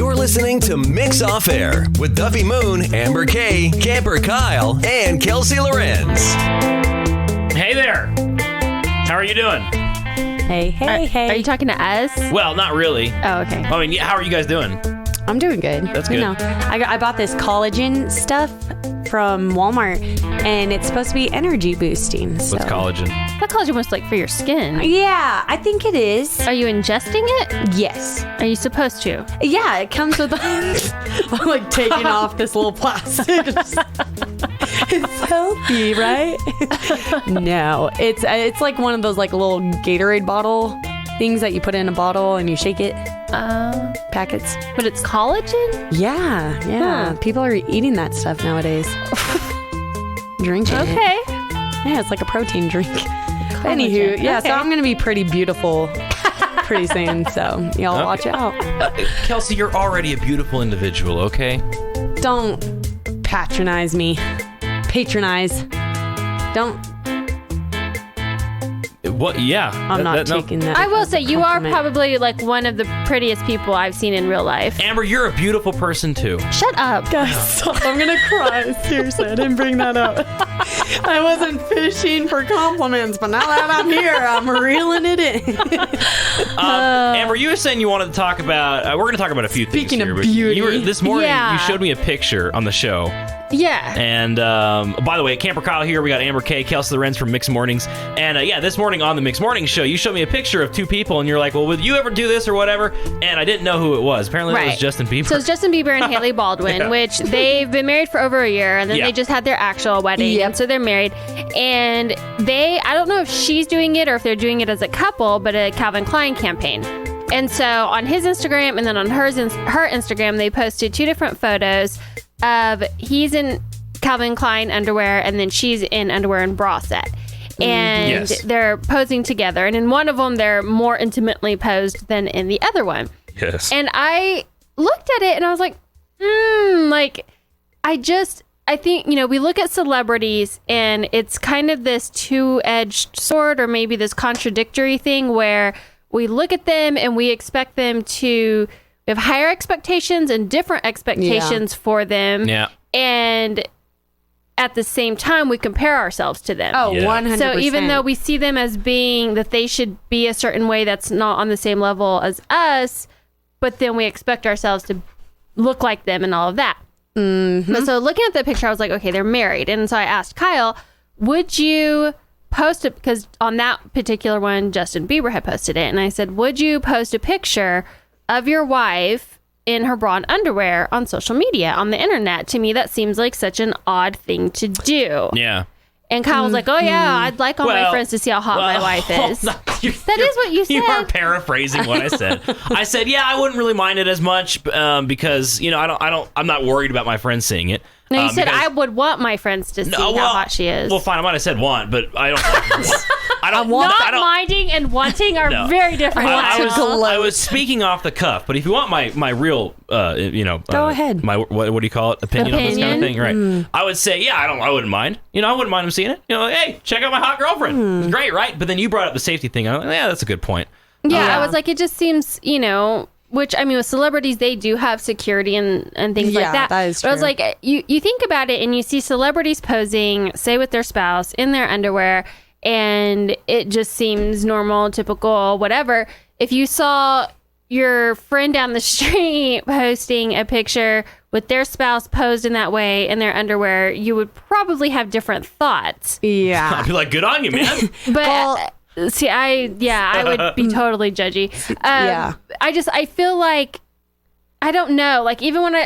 You're listening to Mix Off Air with Duffy Moon, Amber Kaye, Camper Kyle, and Kelsey Laurenz. Hey there. How are you doing? Hey. Are you talking to us? Well, not really. Oh, okay. I mean, how are you guys doing? I'm doing good. That's good. You know, I bought this collagen stuff from Walmart, and it's supposed to be energy boosting. So. What's collagen? That collagen was like for your skin. Yeah, I think it is. Are you ingesting it? Yes. Are you supposed to? Yeah, it comes with. I'm like taking off this little plastic. It's healthy, right? No, it's like one of those like little Gatorade bottle things that you put in a bottle and you shake it. Packets. But it's collagen? Yeah. People are eating that stuff nowadays. Drinking it. Okay. Yeah, it's like a protein drink. Anywho, yeah, okay. so I'm going to be pretty beautiful pretty soon, so y'all watch out. Kelsey, you're already a beautiful individual, okay? Don't patronize me. Patronize. Don't. What? Yeah. I'm not taking that. I will say you are compliment. probably like one of the prettiest people I've seen in real life. Amber, you're a beautiful person too. Shut up. Guys, stop. I'm going to cry. Seriously, I didn't bring that up. I wasn't fishing for compliments, but now that I'm here, I'm reeling it in. Amber, you were saying you wanted to talk about. We're going to talk about a few things Speaking here. of but beauty. This morning, Yeah. you showed me a picture on the show. Yeah. And by the way, Camper Kyle here. We got Amber Kaye, Kelsey Laurenz from Mixed Mornings. And this morning on the Mixed Mornings show, you showed me a picture of two people, and you're like, well, would you ever do this or whatever? And I didn't know who it was. Apparently it was Justin Bieber. So it's Justin Bieber and Haley Baldwin, which they've been married for over a year, and then they just had their actual wedding. Yep. And so they're married. And I don't know if she's doing it or if they're doing it as a couple, but a Calvin Klein campaign. And so on his Instagram and then on her Instagram, they posted two different photos of he's in Calvin Klein underwear and then she's in underwear and bra set. And they're posing together. And in one of them, they're more intimately posed than in the other one. Yes. And I looked at it and I was like, I think, we look at celebrities and it's kind of this two-edged sword or maybe this contradictory thing where we look at them and we expect them to we have higher expectations and different expectations for them. Yeah. And at the same time, we compare ourselves to them. Oh, 100%. So even though we see them as being that they should be a certain way that's not on the same level as us, but then we expect ourselves to look like them and all of that. Mm-hmm. So looking at the picture, I was like, okay, they're married. And so I asked Kyle, would you post it? Because on that particular one, Justin Bieber had posted it. And I said, would you post a picture of your wife in her bra and underwear on social media, on the internet? To me, that seems like such an odd thing to do. Yeah. And Kyle was like, oh, yeah, I'd like all my friends to see how hot my wife is. That is what you said. You are paraphrasing what I said. I said, yeah, I wouldn't really mind it as much because, I'm not worried about my friends seeing it. No, you said I would want my friends to see how hot she is. Well, fine, I might have said want, but I don't. Not minding and wanting are very different. I was speaking off the cuff, but if you want my real, go ahead. My what do you call it? Opinion on this kind of thing, right? I would say, yeah, I wouldn't mind. I wouldn't mind him seeing it. Like, hey, check out my hot girlfriend. It's great, right? But then you brought up the safety thing. I'm like, yeah, that's a good point. Yeah, I was like, it just seems, which, I mean, with celebrities, they do have security and things like that. That is true. But I was like, you think about it and you see celebrities posing, say, with their spouse in their underwear, and it just seems normal, typical, whatever. If you saw your friend down the street posting a picture with their spouse posed in that way in their underwear, you would probably have different thoughts. Yeah. I'd be like, good on you, man. But see, I would be totally judgy. I feel like, I don't know, like even when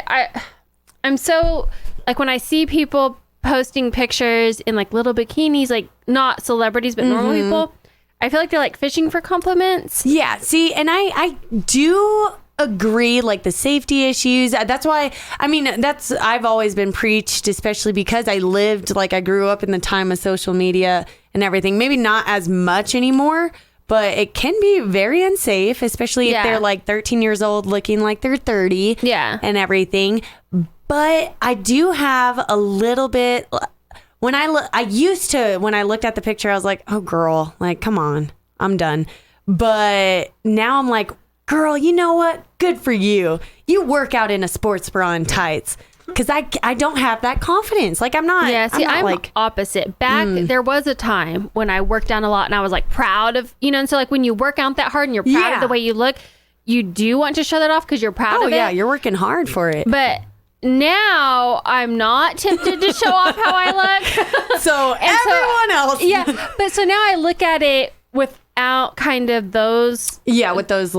I'm so, like when I see people posting pictures in like little bikinis, like not celebrities, but normal people, I feel like they're like fishing for compliments. Yeah, see, and I do agree, like the safety issues. That's why, I've always been preached, especially because I grew up in the time of social media and everything. Maybe not as much anymore, but it can be very unsafe, especially if they're like 13 years old looking like they're 30 and everything. But I do have a little bit, when I looked at the picture, I was like, oh girl, like, come on, I'm done. But now I'm like, girl, you know what? Good for you. You work out in a sports bra and tights. Because I don't have that confidence. Like, I'm not. Yeah, see, I'm like opposite. Back, there was a time when I worked out a lot and I was like proud of, and so like when you work out that hard and you're proud of the way you look, you do want to show that off because you're proud of it. Oh, yeah, you're working hard for it. But now I'm not tempted to show off how I look. So everyone else. Yeah, but so now I look at it without kind of those. Yeah, with those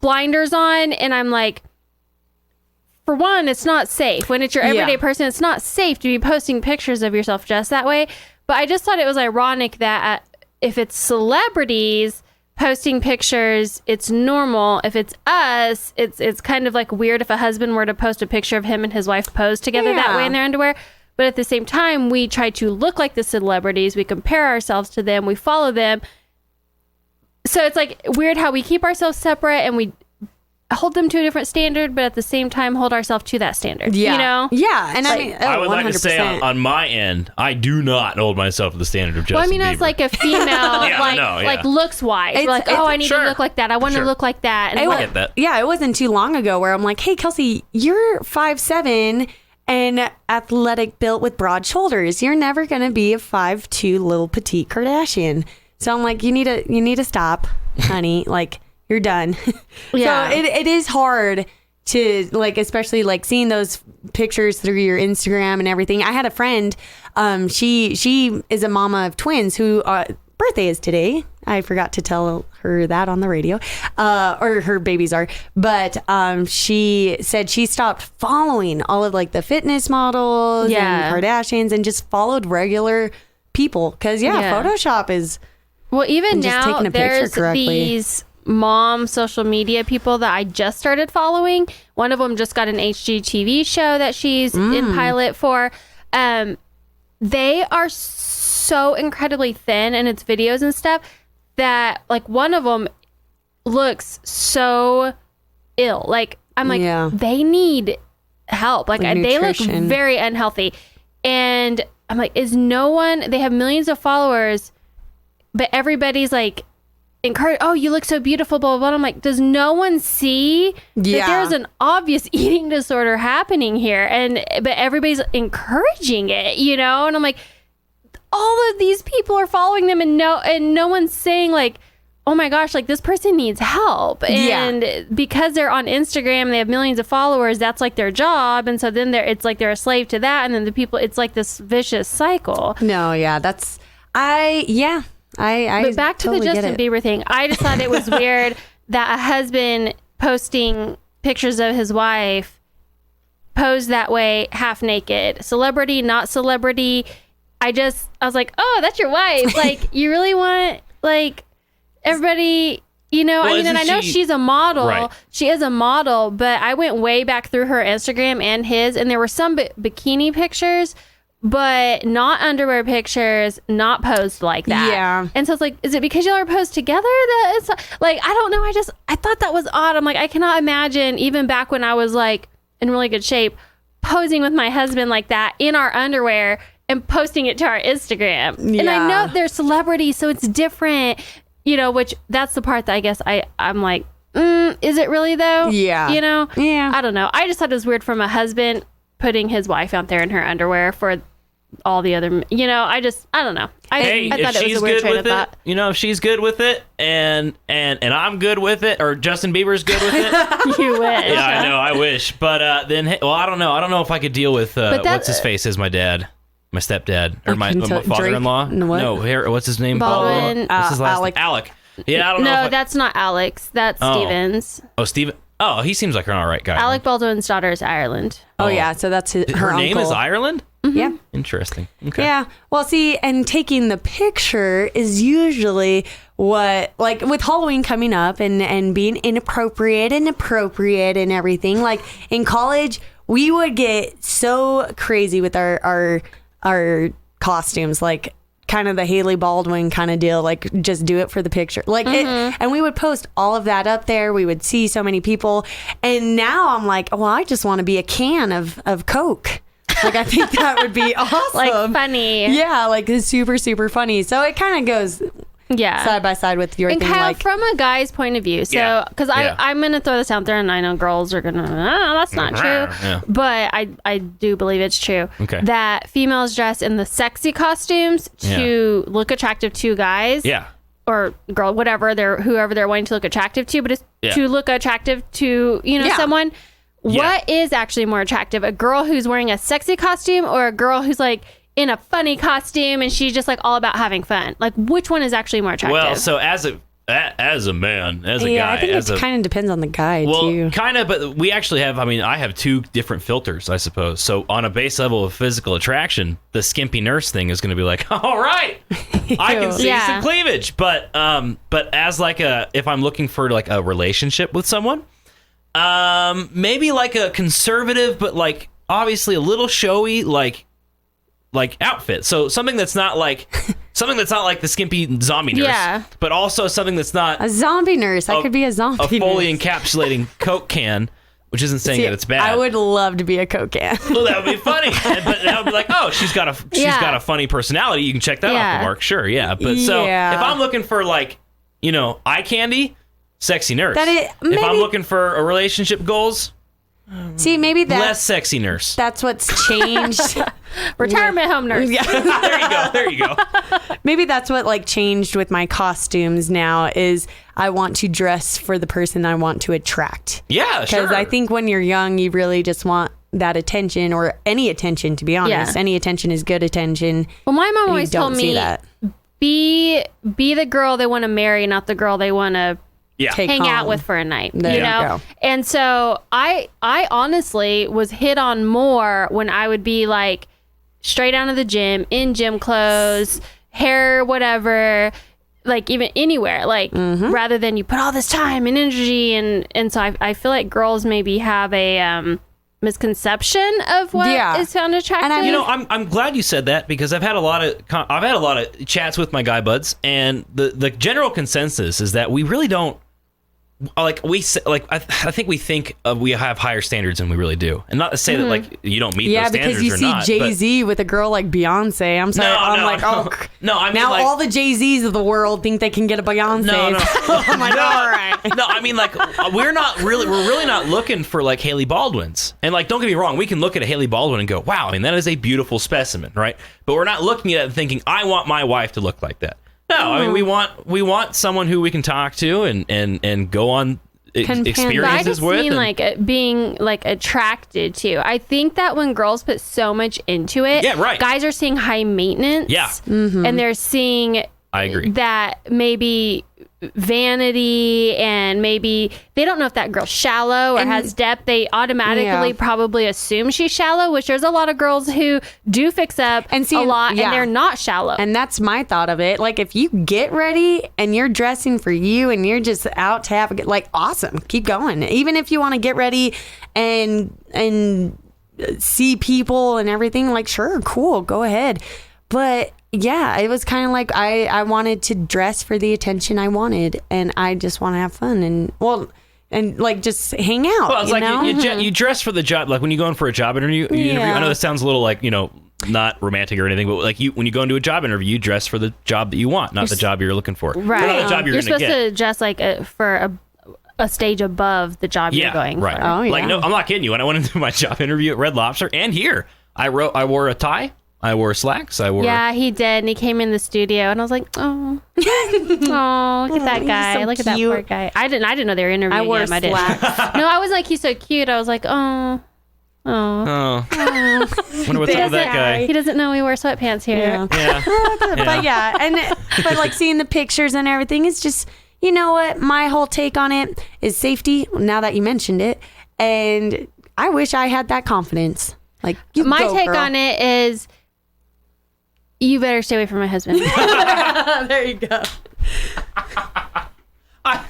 blinders on, and I'm like, for one, it's not safe. When it's your everyday person, it's not safe to be posting pictures of yourself just that way. But I just thought it was ironic that if it's celebrities posting pictures, it's normal. If it's us, it's kind of like weird if a husband were to post a picture of him and his wife posed together that way in their underwear. But at the same time, we try to look like the celebrities. We compare ourselves to them. We follow them. So it's like weird how we keep ourselves separate and we hold them to a different standard, but at the same time hold ourselves to that standard. Yeah. Yeah. And like, I would 100%. Like to say on my end, I do not hold myself to the standard of Justin Bieber. As like a female, like looks wise. I need to look like that. I want to look like that. And I get that. Yeah, it wasn't too long ago where I'm like, hey, Kelsey, you're 5'7" and athletic built with broad shoulders. You're never going to be a 5'2" little petite Kardashian. So I'm like, you need to stop, honey. Like, you're done. Yeah. So it is hard to like, especially like seeing those pictures through your Instagram and everything. I had a friend, she is a mama of twins who birthday is today. I forgot to tell her that on the radio, or her babies are, but she said she stopped following all of like the fitness models and Kardashians and just followed regular people. Cause Photoshop is, well, even now taking a there's these mom social media people that I just started following. One of them just got an HGTV show that she's in pilot for. They are so incredibly thin in its videos and stuff that like one of them looks so ill. Like I'm like, they need help. Like they look very unhealthy. And I'm like, they have millions of followers, but everybody's like, encourage, oh, you look so beautiful, blah, blah, blah. I'm like, does no one see that there's an obvious eating disorder happening here? But everybody's encouraging it, And I'm like, all of these people are following them and no one's saying like, oh my gosh, like this person needs help. And because they're on Instagram, they have millions of followers, that's like their job. And so then it's like they're a slave to that. And then the people, it's like this vicious cycle. No, but back to totally the Justin Bieber thing. I just thought it was weird that a husband posting pictures of his wife posed that way, half naked. Celebrity, not celebrity. I was like, oh, that's your wife. Like, you really want, like, everybody, well, and I know she's a model. Right. She is a model, but I went way back through her Instagram and his, and there were some bikini pictures, but not underwear pictures, not posed like that. Yeah. And so it's like, is it because y'all are posed together that it's like, I don't know. I thought that was odd. I'm like, I cannot imagine even back when I was like in really good shape, posing with my husband like that in our underwear and posting it to our Instagram. Yeah. And I know they're celebrities, so it's different, which that's the part that I guess I'm like, is it really though? Yeah. Yeah. I don't know. I just thought it was weird from a husband putting his wife out there in her underwear for all the other, I don't know. I thought it was a weird train of thought. If she's good with it and I'm good with it, or Justin Bieber's good with it. You wish. Yeah, I know, I wish. But I don't know. I don't know if I could deal with what's his face as my dad. My stepdad or my father-in-law. No, what's his name? Baldwin. What's his last name? Alec. Yeah, I don't know. No, that's not Alex. That's Stevens. Oh, Steven. Oh, he seems like an all right guy. Alec Baldwin's daughter is Ireland. Oh yeah, so that's her name uncle. is Ireland? Mm-hmm. Yeah. Interesting. Okay. Yeah. Well, see, and taking the picture is usually what, like with Halloween coming up and being inappropriate and appropriate and everything. Like in college, we would get so crazy with our costumes, like kind of the Haley Baldwin kind of deal, like just do it for the picture, like and we would post all of that up there. We would see so many people, and now I'm like, well, I just want to be a can of Coke. Like I think that would be awesome. Like funny. Yeah, like it's super, super funny. So it kind of goes side by side with your and thing. Kyle, Like, from a guy's point of view, so because I'm gonna throw this out there, and I know girls are gonna, that's not true, but I do believe it's true that females dress in the sexy costumes to look attractive to guys, or girl, whoever they're wanting to look attractive to, but it's to look attractive to someone. What is actually more attractive, a girl who's wearing a sexy costume or a girl who's like in a funny costume and she's just like all about having fun? Like, which one is actually more attractive? Well, so as a man, as a guy, I think it kind of depends on the guy too. Well, kind of, but we actually have. I mean, I have two different filters, I suppose. So on a base level of physical attraction, the skimpy nurse thing is going to be like, all right, I can see some cleavage. But as like if I'm looking for like a relationship with someone, maybe like a conservative, but like obviously a little showy, like outfit. So something that's not like the skimpy zombie nurse, but also something that's not a zombie nurse. I could be a zombie. A fully encapsulating Coke can, which isn't saying that it's bad. I would love to be a Coke can. Well, that would be funny. But that would be like, oh, she's got a funny personality. You can check that off the mark. Sure, yeah. But so if I'm looking for like, eye candy, sexy nurse. If I'm looking for a relationship goals, see, maybe less sexy nurse. That's what's changed. Retirement home nurse. Yeah. There you go. Maybe that's what like changed with my costumes now is I want to dress for the person I want to attract. Yeah, sure. Because I think when you're young, you really just want that attention, or any attention, to be honest. Any attention is good attention. Well, my mom always told me, be the girl they want to marry, not the girl they want to hang out with for a night, And so I honestly was hit on more when I would be like straight out of the gym, in gym clothes, hair, whatever, like even anywhere, like rather than you put all this time and energy. And so I feel like girls maybe have a misconception of what is found attractive. And I'm glad you said that, because I've had a lot of chats with my guy buds, and the general consensus is that we really don't I think we think we have higher standards than we really do, and not to say that like you don't meet those standards or not. Yeah, because you see Jay-Z with a girl like Beyonce. I'm sorry, I mean, now all the Jay-Z's of the world think they can get a Beyonce. No. I'm like, all right. No, I mean, like we're really not looking for like Haley Baldwin's, and like don't get me wrong, we can look at a Haley Baldwin and go, wow, I mean that is a beautiful specimen, right? But we're not looking at it and thinking, I want my wife to look like that. No, I mean we want someone who we can talk to and go on experiences I just with. Mean like being like attracted to. I think that when girls put so much into it, guys are seeing high maintenance. Yeah, and they're seeing. I agree that maybe vanity, and maybe they don't know if that girl's shallow or has depth. They automatically probably assume she's shallow, which there's a lot of girls who do fix up and a lot, and they're not shallow. And that's my thought of it. Like, if you get ready and you're dressing for you and you're just out to have awesome, keep going. Even if you want to get ready and see people and everything, like, sure, cool, go ahead. But yeah, it was kind of like I wanted to dress for the attention I wanted, and I just want to have fun and like just hang out. Well, it's like you dress for the job. Like when you go in for a job interview, I know this sounds a little like not romantic or anything, but like when you go into a job interview, you dress for the job that you want, not the job you're looking for. Right. Not the job you're supposed to dress like for a stage above the job you're going for. Oh, yeah. Like no, I'm not kidding you. When I went into my job interview at Red Lobster and here, I wore a tie. I wore slacks. Yeah, he did. And he came in the studio, and I was like, oh, look at that guy. Look at that poor guy. I didn't know they were interviewing him. I didn't. No, I was like, he's so cute. I was like, oh. Wonder what's up with that guy. He doesn't know we wear sweatpants here. Yeah. But like seeing the pictures and everything, it's just, you know what? My whole take on it is safety. Now that you mentioned it, and I wish I had that confidence. Like, my take on it is, you better stay away from my husband. There you go. I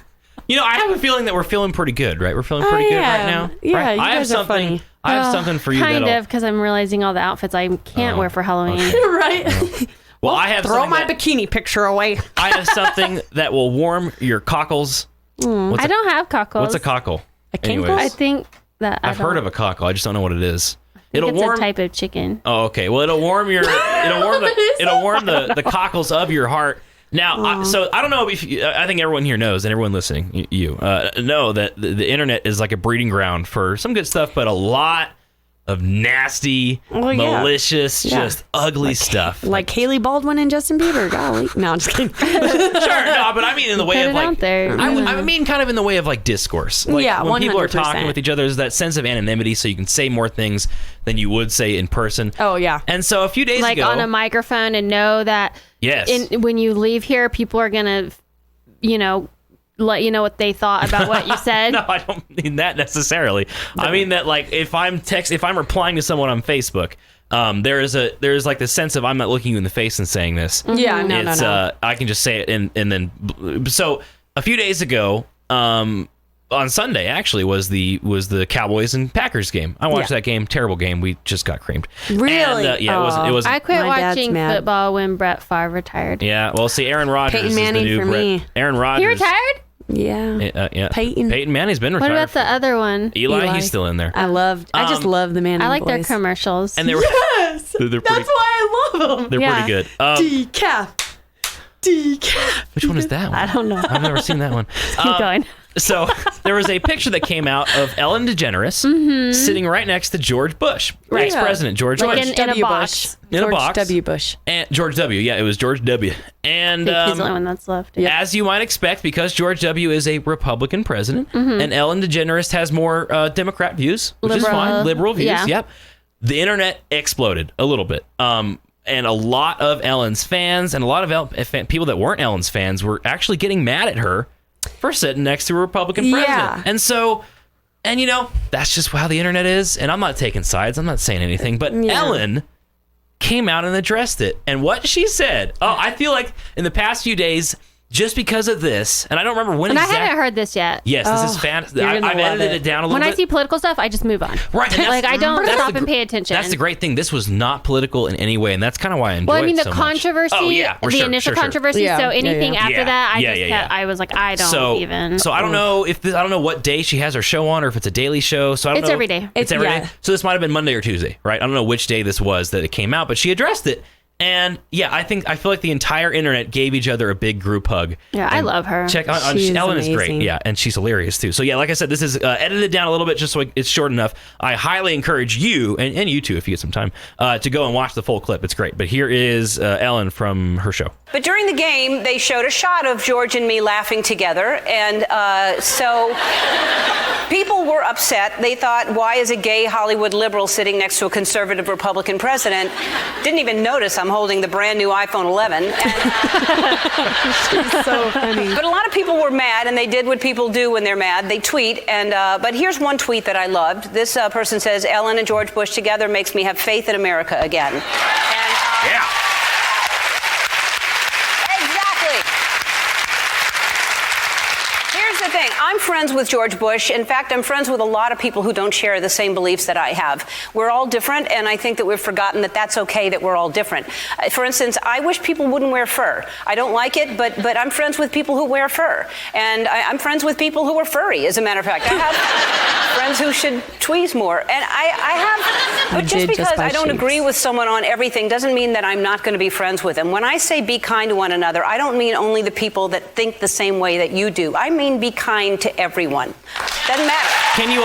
have a feeling that we're feeling pretty good, right? We're feeling pretty good right now. Yeah, right? you guys are funny. I have something for you. Kind of, because I'm realizing all the outfits I can't wear for Halloween. Okay. Right. Well, I have throw my bikini picture away. I have something that will warm your cockles. I don't have cockles. What's a cockle? A kinkle? I think that I've heard of a cockle. I just don't know what it is. It's a type of chicken. Oh, okay. Well, it'll warm the cockles of your heart Now, so I don't know if I think everyone here knows, and everyone listening, you know that the internet is like a breeding ground for some good stuff, but a lot of nasty, malicious, just ugly stuff. Like Haley Baldwin and Justin Bieber. Golly. No, I'm just kidding. Sure, no, but I mean in the way of like, out there. I mean kind of in the way of like discourse. Like when people are talking with each other, there's that sense of anonymity, so you can say more things than you would say in person. Oh, yeah. And so a few days ago. Like on a microphone and know that when you leave here, people are going to, let you know what they thought about what you said. No, I don't mean that necessarily. I mean that like if I'm replying to someone on Facebook, there's like the sense of I'm not looking you in the face and saying this. Yeah, no. I can just say it and then so a few days ago, on Sunday actually was the Cowboys and Packers game. I watched that game. Terrible game. We just got creamed. Really? And, it was. I quit watching football when Brett Favre retired. Yeah. Well, see, Aaron Rodgers is the new Brett. Aaron Rodgers. He retired? Yeah. Yeah. Peyton Manning's been retired. What about the other one? Eli, he's still in there. I just love the Manning I like boys. their commercials. And they were, yes! they're That's why I love them. They're pretty good. Decaf. Which one is that one? I don't know. I've never seen that one. Keep going. So there was a picture that came out of Ellen DeGeneres sitting right next to George Bush, ex-president George Like Bush. in a box. In a box. George W. Bush. And George W. Yeah, it was George W. And I think he's the only one that's left. as you might expect, because George W. is a Republican president, and Ellen DeGeneres has more Democrat views, which is fine, liberal views. Yeah. Yep. The internet exploded a little bit. And a lot of Ellen's fans and a lot of people that weren't Ellen's fans were actually getting mad at her for sitting next to a Republican president. Yeah. And so, that's just how the internet is. And I'm not taking sides. I'm not saying anything. But Ellen came out and addressed it. And what she said, I feel like in the past few days, just because of this, and I don't remember when I haven't heard this yet. Yes, this is fantastic. I've edited it down a little bit. When I see political stuff, I just move on. Right. Like, I don't stop and pay attention. That's the great thing. This was not political in any way, and that's kind of why I enjoy it so the controversy, much. initial controversy, so anything after that, I was like, I don't even. So I don't know I don't know what day she has her show on, or if it's a daily show. So I don't know. It's every day. It's every day. So this might have been Monday or Tuesday, right? I don't know which day this was that it came out, but she addressed it. And I feel like the entire internet gave each other a big group hug. Yeah, I love her. Ellen is great. Yeah, and she's hilarious too. So like I said, this is edited down a little bit just so it's short enough. I highly encourage you and you too, if you get some time, to go and watch the full clip. It's great. But here is Ellen from her show. But during the game, they showed a shot of George and me laughing together, and so people were upset. They thought, why is a gay Hollywood liberal sitting next to a conservative Republican president? Didn't even notice I'm holding the brand new iPhone 11. She's so funny. But a lot of people were mad, and they did what people do when they're mad. They tweet, and but here's one tweet that I loved. This person says, Ellen and George Bush together makes me have faith in America again. And, yeah. Here's the thing. I'm friends with George Bush. In fact, I'm friends with a lot of people who don't share the same beliefs that I have. We're all different, and I think that we've forgotten that that's okay that we're all different. For instance, I wish people wouldn't wear fur. I don't like it, but I'm friends with people who wear fur. And I'm friends with people who are furry, as a matter of fact. I have friends who should tweeze more. And I have, but just because I don't agree with someone on everything doesn't mean that I'm not going to be friends with them. When I say be kind to one another, I don't mean only the people that think the same way that you do. I mean be kind to everyone. Doesn't matter. Can you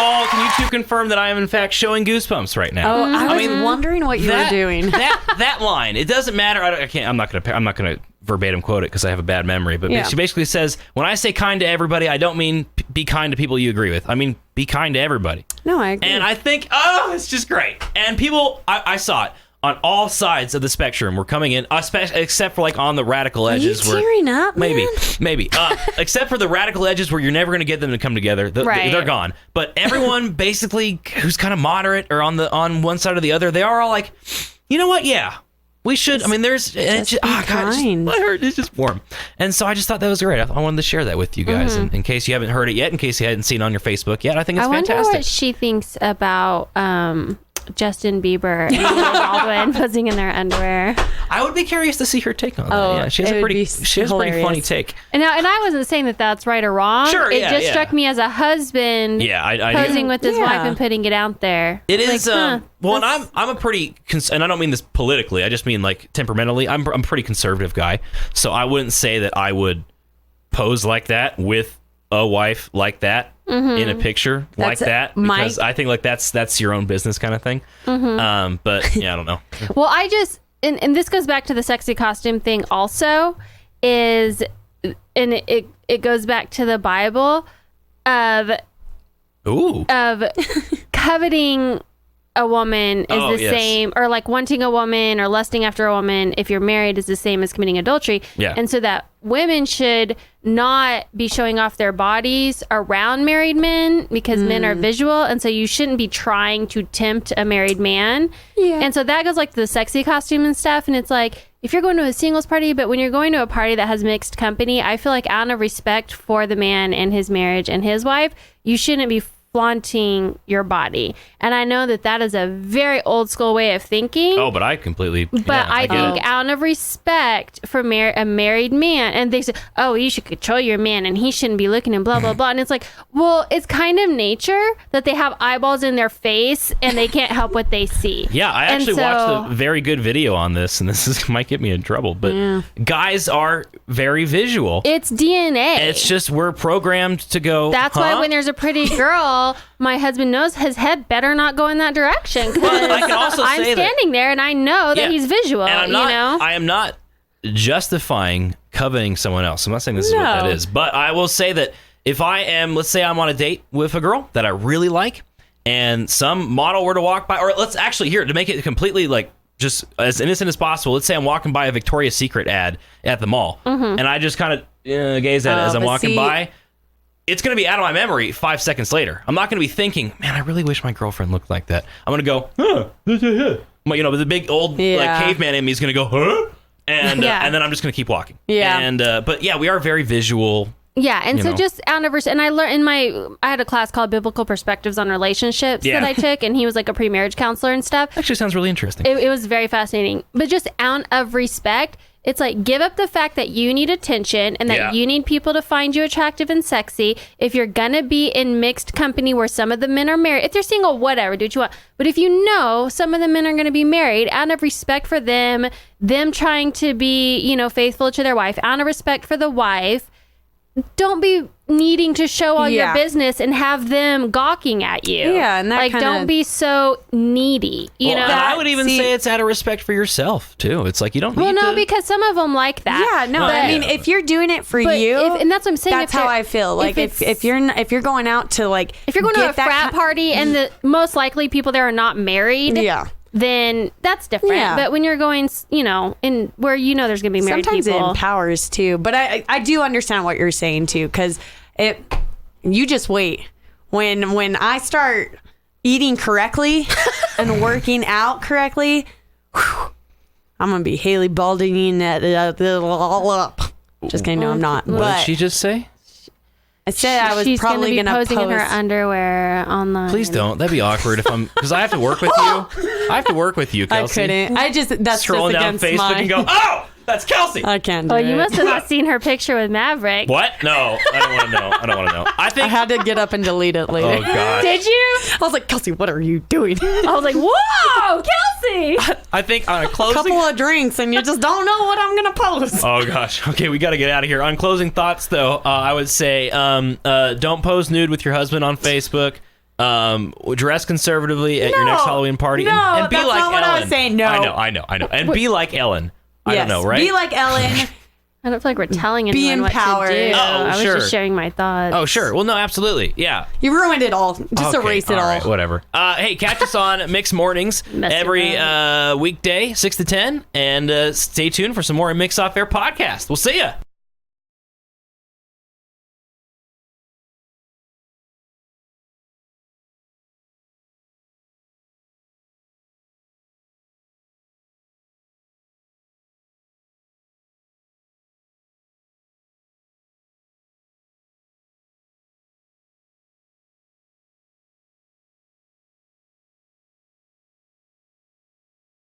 two confirm that I am in fact showing goosebumps right now? Oh, I was wondering what you were doing. that line, it doesn't matter. I'm not gonna verbatim quote it because I have a bad memory. But she basically says, when I say kind to everybody, I don't mean be kind to people you agree with. I mean be kind to everybody. No, I agree. And I think, it's just great. And people, I saw it. On all sides of the spectrum, we're coming in, except for like on the radical edges. Are you tearing up, man? Maybe. Except for the radical edges where you're never going to get them to come together. They're gone. But everyone basically who's kind of moderate or on one side or the other, they are all like, you know what? Yeah, we should. I mean, there's it's just warm. And so I just thought that was great. I wanted to share that with you guys in case you haven't heard it yet, in case you hadn't seen it on your Facebook yet. I think it's fantastic. I wonder what she thinks about Justin Bieber and Alec Baldwin posing in their underwear. I would be curious to see her take on that. Oh, Yeah, she has a pretty funny take. And I wasn't saying that that's right or wrong. Sure, it just struck me as a husband posing with his wife and putting it out there. It is. Well, and I'm a pretty, and I don't mean this politically. I just mean like temperamentally. I'm a pretty conservative guy, so I wouldn't say that I would pose like that with a wife like that in a picture like that, because I think like that's your own business kind of thing. But yeah, I don't know. Well, I just and this goes back to the sexy costume thing also, and it goes back to the Bible of coveting a woman is same, or like wanting a woman or lusting after a woman if you're married is the same as committing adultery. And so that women should not be showing off their bodies around married men because men are visual, and so you shouldn't be trying to tempt a married man. And so that goes like the sexy costume and stuff, and it's like if you're going to a singles party, but when you're going to a party that has mixed company, I feel like out of respect for the man and his marriage and his wife, you shouldn't be flaunting your body. And I know that is a very old school way of thinking. Oh, but I completely. But I think out of respect for a married man, and they say, oh, you should control your man and he shouldn't be looking and blah, blah, blah. And it's like, well, it's kind of nature that they have eyeballs in their face and they can't help what they see. Yeah, I actually watched a very good video on this, and this might get me in trouble, but guys are very visual. It's DNA. It's just we're programmed to go. That's why when there's a pretty girl, my husband knows his head better not go in that direction, because I'm standing there and I know that he's visual. And I am not justifying coveting someone else. I'm not saying this is what that is, but I will say that if I am, let's say I'm on a date with a girl that I really like, and some model were to walk by, or let's actually to make it completely like just as innocent as possible. Let's say I'm walking by a Victoria's Secret ad at the mall, and I just kind of gaze at it as I'm walking by. It's going to be out of my memory 5 seconds later. I'm not going to be thinking, man, I really wish my girlfriend looked like that. I'm going to go, the big old like caveman in me is going to go, huh? And then I'm just going to keep walking. Yeah. And but yeah, we are very visual. Yeah, and so just out of and I learned I had a class called Biblical Perspectives on Relationships that I took, and he was like a pre-marriage counselor and stuff. Actually sounds really interesting. It was very fascinating. But just out of respect, it's like, give up the fact that you need attention and that you need people to find you attractive and sexy. If you're going to be in mixed company where some of the men are married, if you're single, whatever, do what you want. But if you know some of the men are going to be married, out of respect for them trying to be, faithful to their wife, out of respect for the wife, don't be needing to show all your business and have them gawking at you. Yeah, and that don't be so needy. You know, and I would even say it's out of respect for yourself too. It's like you don't. Need to... because some of them like that. Yeah, no. I mean, if you're doing it for you, and that's what I'm saying. That's how I feel. Like if you're going out to like, if you're going to a frat party and the most likely people there are not married. Yeah. Then that's different. Yeah. But when you're going, in where there's going to be married sometimes people. It empowers too. But I do understand what you're saying too, because you just wait. When I start eating correctly and working out correctly, I'm going to be Haley Baldwin all up. Just kidding, no, I'm not. What did she just say? I said I was probably going to posing in her underwear online. Please don't. That'd be awkward because I have to work with you. I have to work with you, Kelsey. I couldn't. That's scrolling just down against Facebook and go, oh, that's Kelsey. I can't do it. You must have not seen her picture with Maverick. What? No, I don't want to know. I don't want to know. I had to get up and delete it later. Oh, God. Did you? I was like, Kelsey, what are you doing? I was like, whoa, Kelsey. I think on a closing... couple of drinks and you just don't know what I'm going to post. Oh, gosh. Okay, we got to get out of here. On closing thoughts, though, I would say don't pose nude with your husband on Facebook. Dress conservatively at your next Halloween party. And be that's like not what Ellen. I was saying. No. I know. And be like Ellen. I don't know, right? Be like Ellen. I don't feel like we're telling anyone what to do. I was just sharing my thoughts. Oh, sure. Well, no, absolutely. Yeah. You ruined it all. Just erase it all. Right, whatever. Hey, catch us on Mixed Mornings every weekday, 6 to 10. And stay tuned for some more Mix Off Air podcast. We'll see ya.